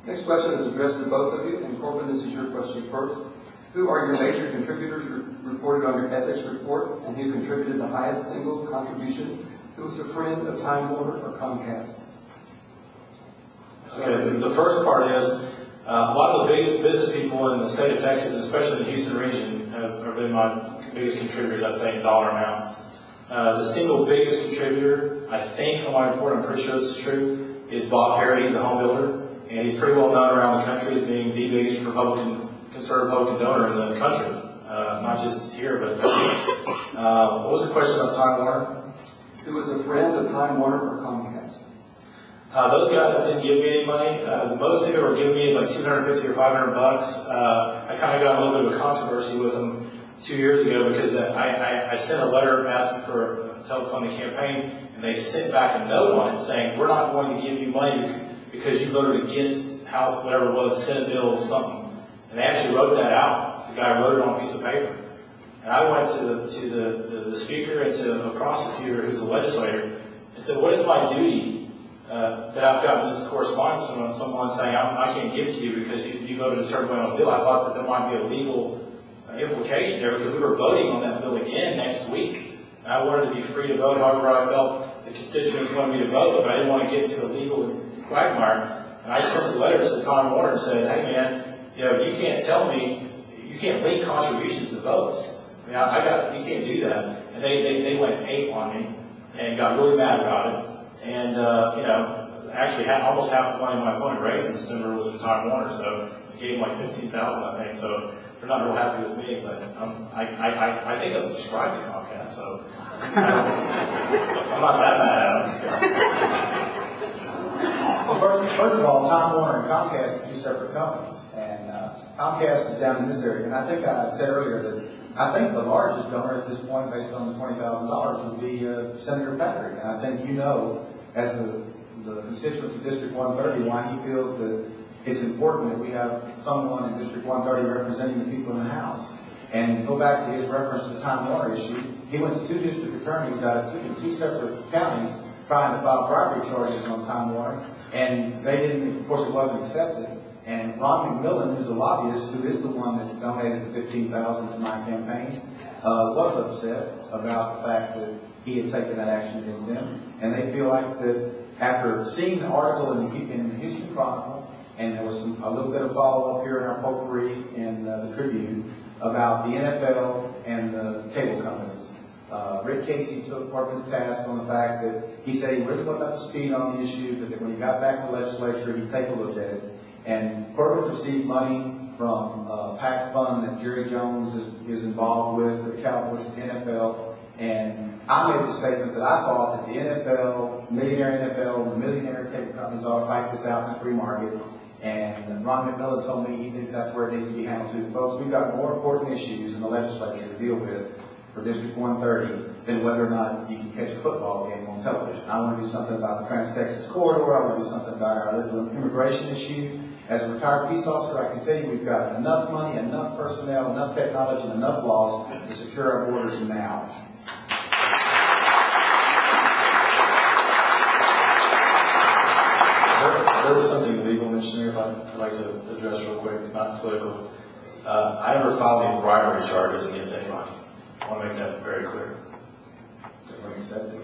Next question is addressed to both of you, and Corbin, this is your question first. Who are your major contributors reported on your ethics report, and who contributed the highest single contribution? Who was a friend of Time Warner or Comcast? Okay, the first part is a lot of the biggest business people in the state of Texas, especially in the Houston region, have been my biggest contributors, I'd say, in dollar amounts. The single biggest contributor, I think, on my report, I'm pretty sure this is true, is Bob Perry. He's a home builder, and he's pretty well known around the country as being the biggest conservative Republican donor in the country. Not just here, but what was the question about Time Warner? Who was a friend of Time Warner or Comcast? Those guys didn't give me any money. The most they were giving me is like $250 or $500. I kind of got a little bit of a controversy with them 2 years ago because I sent a letter asking for a telephone campaign, and they sent back a note on it saying, we're not going to give you money because you voted against House, whatever it was, Senate bill or something. And they actually wrote that out. The guy wrote it on a piece of paper. And I went to the speaker and to a prosecutor who's a legislator and said, what is my duty that I've gotten this correspondence from someone saying I can't give it to you because you voted a certain way on the bill? I thought that there might be a legal implication there because we were voting on that bill again next week. And I wanted to be free to vote however I felt the constituents wanted me to vote, but I didn't want to get into a legal quagmire. And I sent a letter to Time Warner and said, hey man, you can't tell me, you can't link contributions to votes. I mean, you can't do that. And they went ape on me and got really mad about it. And, actually almost half the money my opponent raised in December was from Time Warner, so I gave him like $15,000, I think. So they're not real happy with me, but I think I subscribed to Comcast, so I'm not that mad at them. Well, first of all, Time Warner and Comcast are two separate companies, and Comcast is down in this area. And I think I said earlier that I think the largest donor at this point, based on the $20,000, would be Senator Patrick. And I think as the constituents of District 130, why he feels that it's important that we have someone in District 130 representing the people in the House. And to go back to his reference to the Time Warner issue, he went to 2 district attorneys out of two separate counties trying to file bribery charges on Time Warner, and they didn't, of course it wasn't accepted. And Ron McMillan, who's a lobbyist, who is the one that donated the $15,000 to my campaign, was upset about the fact that he had taken that action against them. And they feel like that after seeing the article in the Houston Chronicle, and there was a little bit of follow-up here in our potpourri in the Tribune about the NFL and the cable companies. Rick Casey took Corbin to task on the fact that he said he really wasn't up to speed on the issue, but that when he got back to the legislature, he'd take a look at it. And Corbin received money from a PAC fund that Jerry Jones is involved with, the Cowboys, the NFL. And I made the statement that I thought that the NFL, the millionaire cable companies ought to fight this out in the free market. And Ron McMillan told me he thinks that's where it needs to be handled too. Folks, we've got more important issues in the legislature to deal with for District 130 than whether or not you can catch a football game on television. I want to do something about the Trans-Texas Corridor. I want to do something about our illegal immigration issue. As a retired peace officer, I can tell you we've got enough money, enough personnel, enough technology, and enough laws to secure our borders now. There was something legal mentioned here, if I'd like to address real quick, not political. I never filed any bribery charges against anybody. I want to make that very clear. Everyone accepted?